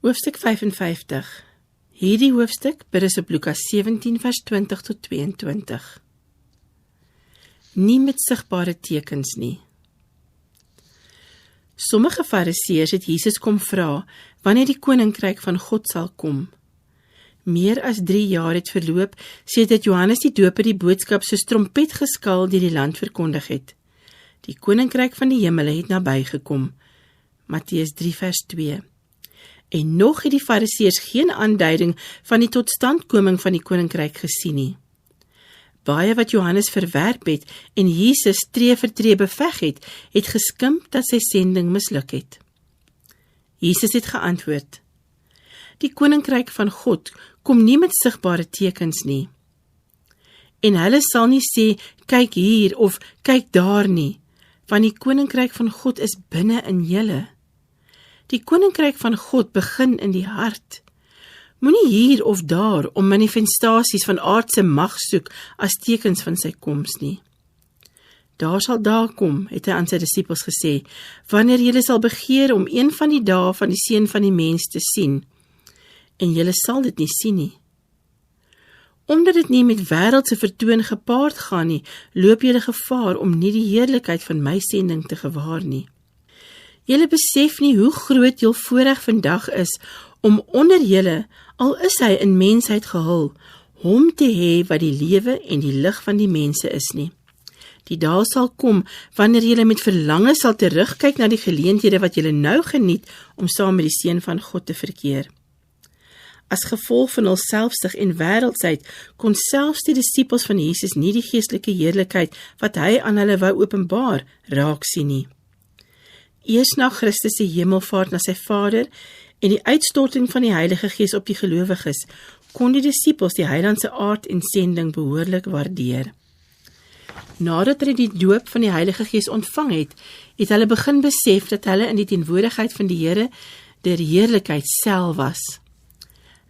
Hoofstuk 55. Hierdie hoofstuk berus op Lukas 17 vers 20 tot 22. Nie met sigbare tekens nie. Sommige fariseërs het Jesus kom vra wanneer die koninkryk van God sal kom. Meer as 3 jaar het verloop sedert Johannes die Doper die boodskap soos trompetgeskal deur die land verkondig het. Die koninkryk van die hemele het nabygekom. Matteus 3 vers 2. En nog het die fariseërs geen aanduiding van die totstandkoming van die koninkryk gesien nie. Baie wat Johannes verwerp het en Jesus tree vir tree beveg het geskimp dat sy sending misluk het. Jesus het geantwoord: Die koninkryk van God kom nie met sigbare tekens nie. En hulle sal nie sê, kyk hier of kyk daar nie, want die koninkryk van God is binne in julle. Die koninkryk van God begin in die hart. Moenie hier of daar om manifestasies van aardse mag soek as tekens van sy koms nie. Daar sal dae kom, het hy aan sy disippels gesê, wanneer julle sal begeer om een van die dae van die seun van die mens te sien, en julle sal dit nie sien nie. Omdat dit nie met wêreldse vertoon gepaard gaan nie, loop julle gevaar om nie die heerlikheid van my sending te gewaar nie. Julle besef nie hoe groot jul voorreg vandag is om onder julle, al is hy in mensheid gehul, hom te hê wat die lewe en die lig van die mense is nie. Die dae sal kom wanneer julle met verlange sal terugkyk na die geleenthede wat julle nou geniet om saam met die Seun van God te verkeer. As gevolg van hul selfsug en wêreldsheid kon selfs die disippels van Jesus nie die geestelike heerlikheid wat hy aan hulle wou openbaar raak sien nie. Eers na Christus se hemelvaart na sy Vader en die uitstorting van die Heilige Gees op die gelowiges, kon die disippels die heilandse aard en sending behoorlik waardeer. Nadat hulle die doop van die Heilige Gees ontvang het hulle begin besef dat hulle in die teenwoordigheid van die Here der heerlikheid self was.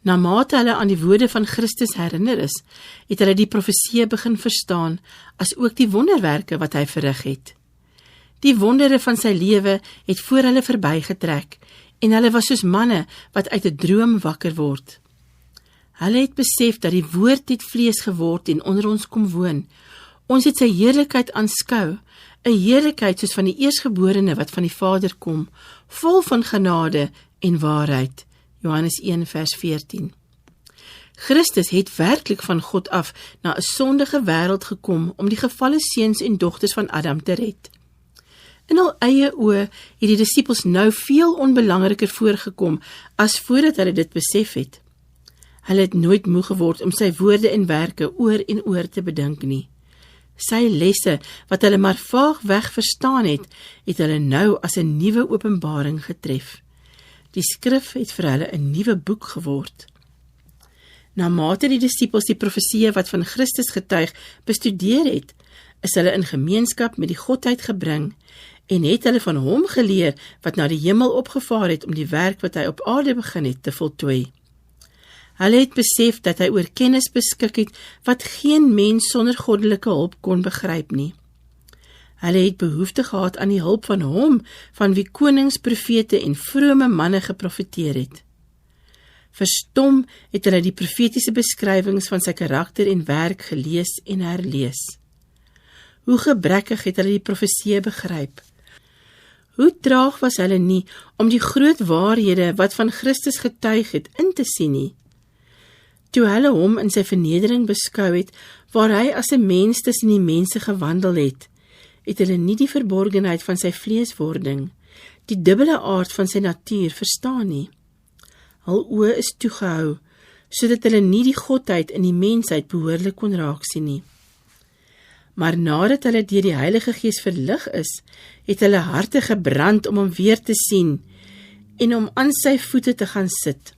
Naarmate hulle aan die woorde van Christus herinner is, het hulle die profeseë begin verstaan, as ook die wonderwerke wat hy verrig het. Die wondere van sy lewe het voor hulle verbygetrek, en hulle was soos manne wat uit 'n droom wakker word. Hulle het besef dat die woord het vlees geword en onder ons kom woon. Ons het sy heerlikheid aanskou, 'n heerlikheid soos van die eersgeborene wat van die Vader kom, vol van genade en waarheid. Johannes 1 vers 14. Christus het werklik van God af na 'n sondige wêreld gekom om die gevalle seuns en dogters van Adam te red. In hul eie oë het die disippels nou veel onbelangriker voorgekom as voordat hulle dit besef het. Hulle het nooit moeg geword om sy woorde en werke oor en oor te bedink nie. Sy lesse, wat hulle maar vaagweg verstaan het hulle nou as 'n nuwe openbaring getref. Die skrif het vir hulle 'n nuwe boek geword. Naarmate die disippels die profeseë wat van Christus getuig bestudeer het, is hulle in gemeenskap met die Godheid gebring en het hulle van hom geleer wat na die hemel opgevaar het om die werk wat hy op aarde begin het te voltooi. Hulle het besef dat hy oor kennis beskik het wat geen mens sonder goddelike hulp kon begryp nie. Hulle het behoefte gehad aan die hulp van hom, van wie konings, profete en vrome manne geprofeteer het. Verstom het hulle die profetiese beskrywings van sy karakter en werk gelees en herlees. Hoe gebrekkig het hulle die profeseë begryp. Hoe traag was hulle nie om die groot waarhede wat van Christus getuig het in te sien nie. Toe hulle hom in sy vernedering beskou het, waar hy as 'n mens tussen die mense gewandel het hulle nie die verborgenheid van sy vleeswording, die dubbele aard van sy natuur verstaan nie. Hul oë is toegehou, sodat hulle nie die godheid in die mensheid behoorlik kon raak sien nie. Maar nadat hulle deur die Heilige Gees verlig is, het hulle harte gebrand om hom weer te sien en om aan sy voete te gaan sit.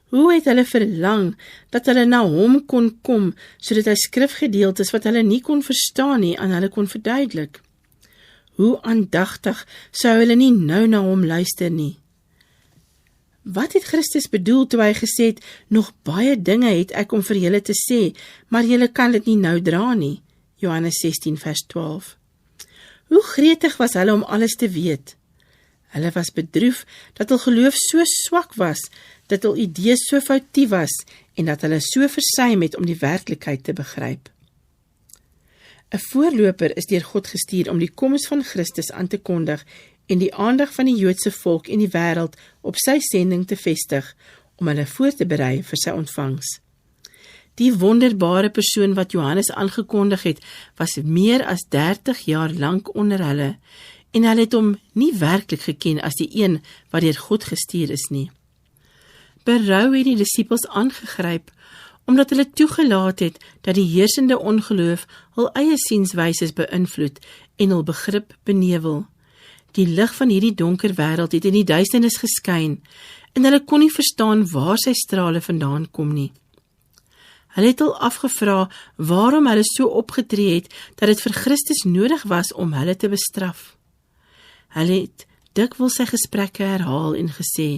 Hoe het hulle verlang dat hulle na hom kon kom, sodat hy skrifgedeeltes wat hulle nie kon verstaan nie, aan hulle kon verduidelik. Hoe aandagtig sou hulle nie nou na hom luister nie. Wat het Christus bedoel toe hy gesê het, nog baie dinge het ek om vir julle te sê, maar julle kan dit nie nou dra nie. Johannes 16 vers 12. Hoe gretig was hulle om alles te weet. Hulle was bedroef dat hul geloof so swak was, dat hul idees so foutief was en dat hulle so versuim het om die werklikheid te begryp. 'n Voorloper is deur God gestuur om die koms van Christus aan te kondig en die aandag van die Joodse volk en die wêreld op sy sending te vestig, om hulle voor te berei vir sy ontvangs. Die wonderbare persoon wat Johannes aangekondig het, was meer as 30 jaar lank onder hulle, en hulle het hom nie werklik geken as die een wat deur God gestuur is nie. Berou het die disippels aangegryp, omdat hulle toegelaat het dat die heersende ongeloof hul eie sienswyses beïnvloed en hul begrip benewel. Die lig van hierdie donker wêreld het in die duisternis geskyn, en hulle kon nie verstaan waar sy strale vandaan kom nie. Hulle het al afgevra waarom hulle so opgetree het, dat dit vir Christus nodig was om hulle te bestraf. Hulle het dikwels sy gesprekke herhaal en gesê,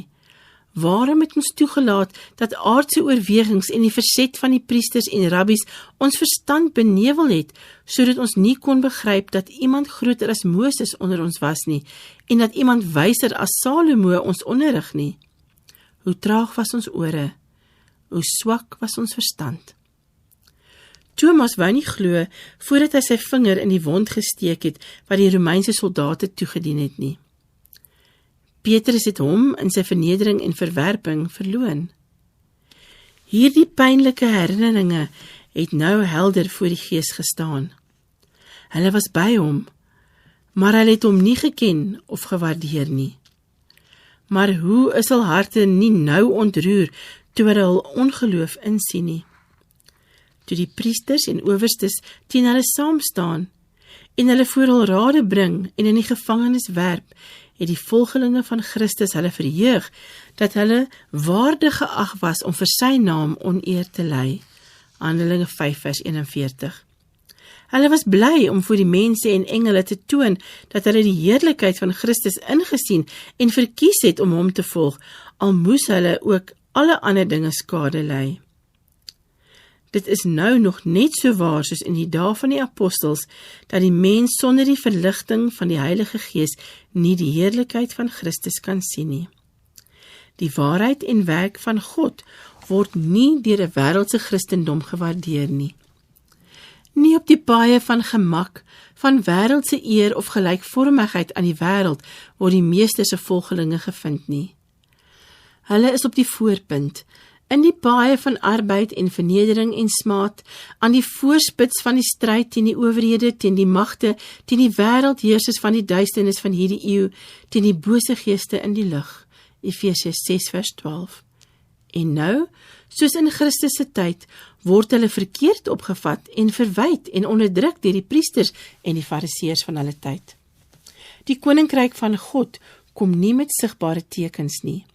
waarom het ons toegelaat dat aardse oorwegings en die verset van die priesters en rabbies ons verstand benevel het, sodat ons nie kon begryp dat iemand groter as Moses onder ons was nie, en dat iemand wyser as Salomo ons onderrig nie? Hoe traag was ons ore, hoe swak was ons verstand. Thomas wou nie glo, voordat hy sy vinger in die wond gesteek het, wat die Romeinse soldate toegedien het nie. Petrus het hom in sy vernedering en verwerping verloon. Hierdie pynlike herinneringe het nou helder voor die gees gestaan. Hulle was by hom, maar hulle het hom nie geken of gewaardeer nie. Maar hoe is hul harte nie nou ontroer, toe hulle hul ongeloof insien nie? Toe die priesters en owerstes teen hulle saamstaan, en hulle voor hul rade bring en in die gevangenis werp, het die volgelinge van Christus hulle verheug, dat hulle waardig geag was om vir sy naam oneer te ly. Handelinge 5 vers 41. Hulle was bly om voor die mense en engele te toon, dat hulle die heerlikheid van Christus ingesien en verkies het om hom te volg, al moes hulle ook alle ander dinge skade ly. Dit is nou nog net so waar soos in die dae van die apostels, dat die mens sonder die verligting van die Heilige Gees nie die heerlikheid van Christus kan sien nie. Die waarheid en werk van God word nie deur 'n wêreldse Christendom gewaardeer nie. Nie op die paaie van gemak, van wêreldse eer of gelykvormigheid aan die wêreld word die meeste se volgelinge gevind nie. Hulle is op die voorpunt, in die paaie van arbeid en vernedering en smaad, aan die voorspits van die stryd teen die owerhede, teen die magte, teen die wêreldheersers van die duisternis van hierdie eeu, teen die bose geeste in die lig. Efesiërs 6 vers 12. En nou, soos in Christus se tyd, word hulle verkeerd opgevat en verwyd en onderdruk deur die priesters en die fariseërs van hulle tyd. Die koninkryk van God kom nie met sigbare tekens nie.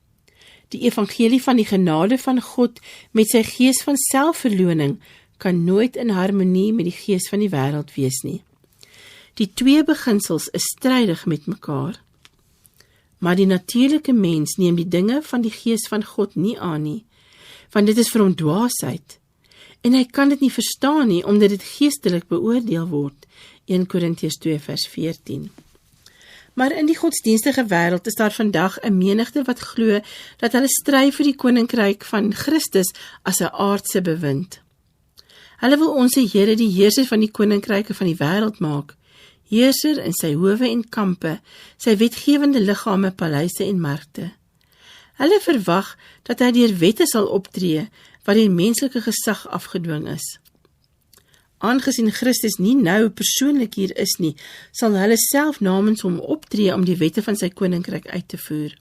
Die evangelie van die genade van God met sy gees van selfverloning kan nooit in harmonie met die gees van die wêreld wees nie. Die twee beginsels is strydig met mekaar. Maar die natuurlike mens neem die dinge van die gees van God nie aan nie, want dit is vir hom dwaasheid, en hy kan dit nie verstaan nie, omdat dit geestelik beoordeel word. 1 Korintiërs 2 vers 14. Maar in die godsdienstige wêreld is daar vandag 'n menigte wat glo dat hulle stry vir die koninkryk van Christus as 'n aardse bewind. Hulle wil ons Here die heerser van die koninkryke van die wêreld maak, heerser in sy howe en kampe, sy wetgewende liggame, paleise en markte. Hulle verwag dat hy deur wette sal optree wat die menslike gesag afgedwing is. Aangesien Christus nie nou persoonlik hier is nie, sal hulle self namens hom optree om die wette van sy koninkryk uit te voer.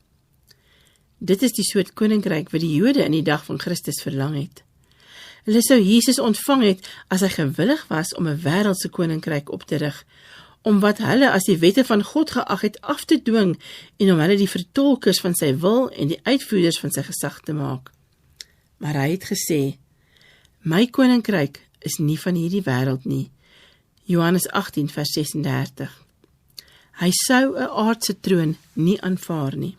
Dit is die soort koninkryk wat die Jode in die dag van Christus verlang het. Hulle sou Jesus ontvang het as hy gewillig was om 'n wêreldse koninkryk op te rig, om wat hulle as die wette van God geag het af te dwing en om hulle die vertolkers van sy wil en die uitvoerders van sy gesag te maak. Maar hy het gesê, my koninkryk is nie van hierdie wêreld nie. Johannes 18 vers 36. Hy sou 'n aardse troon nie aanvaar nie.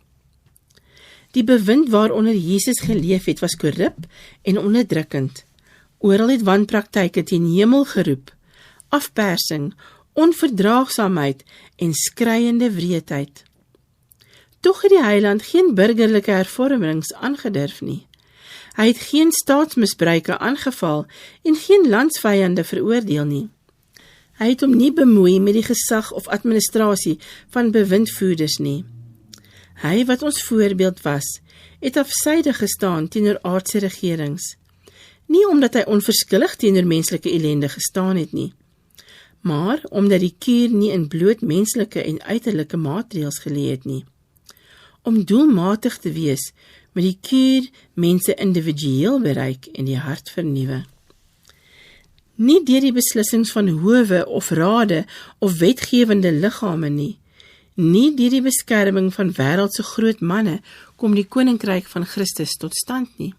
Die bewind waaronder Jesus geleef het was korrup en onderdrukkend. Oral het wanpraktyke teen hemel geroep, afpersing, onverdraagsaamheid en skreiende wreedheid. Tog het die heiland geen burgerlike hervormings aangedurf nie. Hy het geen staatsmisbruike aangeval en geen landsvyande veroordeel nie. Hy het hom nie bemoei met die gesag of administrasie van bewindvoerders nie. Hy wat ons voorbeeld was, het afsydig gestaan teenoor aardse regerings. Nie omdat hy onverskillig teenoor menslike ellende gestaan het nie, maar omdat die kuur nie in bloot menslike en uiterlike maatreëls geleë het nie. Om doelmatig te wees, met die kuur mense individueel bereik en die hart vernuwe. Nie deur die beslissings van howe of rade of wetgewende liggame nie, nie deur die beskerming van wêreldse groot manne kom die koninkryk van Christus tot stand nie,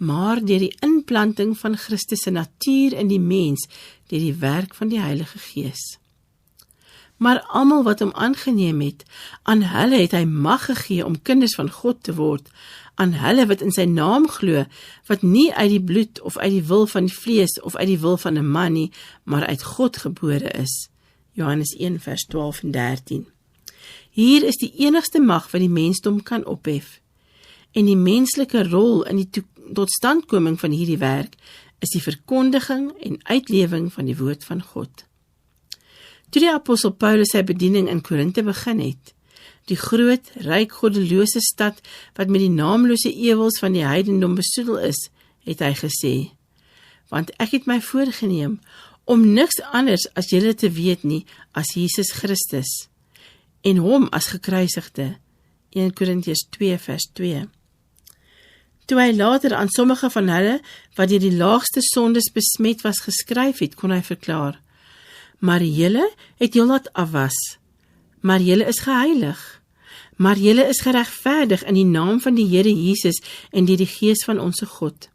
maar deur die inplanting van Christus se natuur in die mens deur die werk van die Heilige Gees. Maar almal wat hom aangeneem het, aan hulle het hy mag gegee om kinders van God te word, aan hulle wat in sy naam glo, wat nie uit die bloed of uit die wil van die vlees of uit die wil van 'n man nie, maar uit God gebore is. Johannes 1 vers 12 en 13. Hier is die enigste mag wat die mensdom kan ophef. En die menslike rol in die totstandkoming van hierdie werk is die verkondiging en uitlewing van die woord van God. Toe die apostel Paulus sy bediening in Korinthe begin het, die groot, ryk, goddelose stad wat met die naamlose ewels van die heidendom besoedel is, het hy gesê, want ek het my voorgeneem om niks anders as julle te weet nie as Jesus Christus, en hom as gekruisigde, 1 Korintiërs 2 vers 2. Toe hy later aan sommige van hulle, wat deur die laagste sondes besmet was geskryf het, kon hy verklaar, maar julle het heel laat afwas, maar julle is geheilig, maar julle is geregverdig in die naam van die Here Jesus en deur die Gees van onsse God.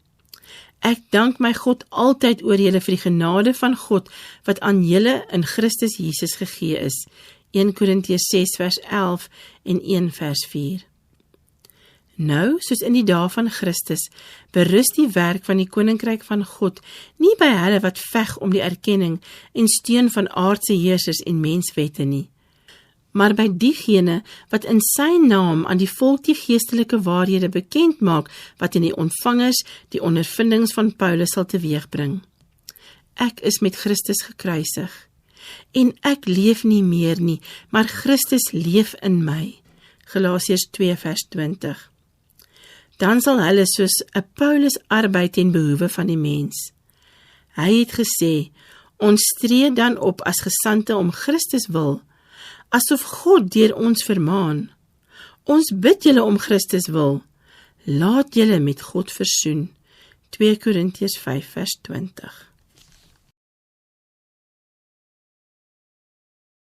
Ek dank my God altyd oor julle vir die genade van God, wat aan julle in Christus Jesus gegee is, 1 Korintiërs 6 vers 11 en 1 vers 4. Nou, soos in die dae van Christus, berus die werk van die koninkryk van God nie by hulle wat veg om die erkenning en steun van aardse heersers en menswette nie, maar by diegene wat in sy naam aan die volk die geestelike waarhede bekend maak, wat in die ontvangers die ondervindings van Paulus sal teweegbring. Ek is met Christus gekruisig, en ek leef nie meer nie, maar Christus leef in my. Galasiërs 2 vers 20. Dan sal hulle soos 'n Paulus arbeid ten behoewe van die mens. Hy het gesê, ons tree dan op as gesandte om Christus wil, asof God deur ons vermaan. Ons bid julle om Christus wil, laat julle met God versoen. 2 Korintiërs 5 vers 20.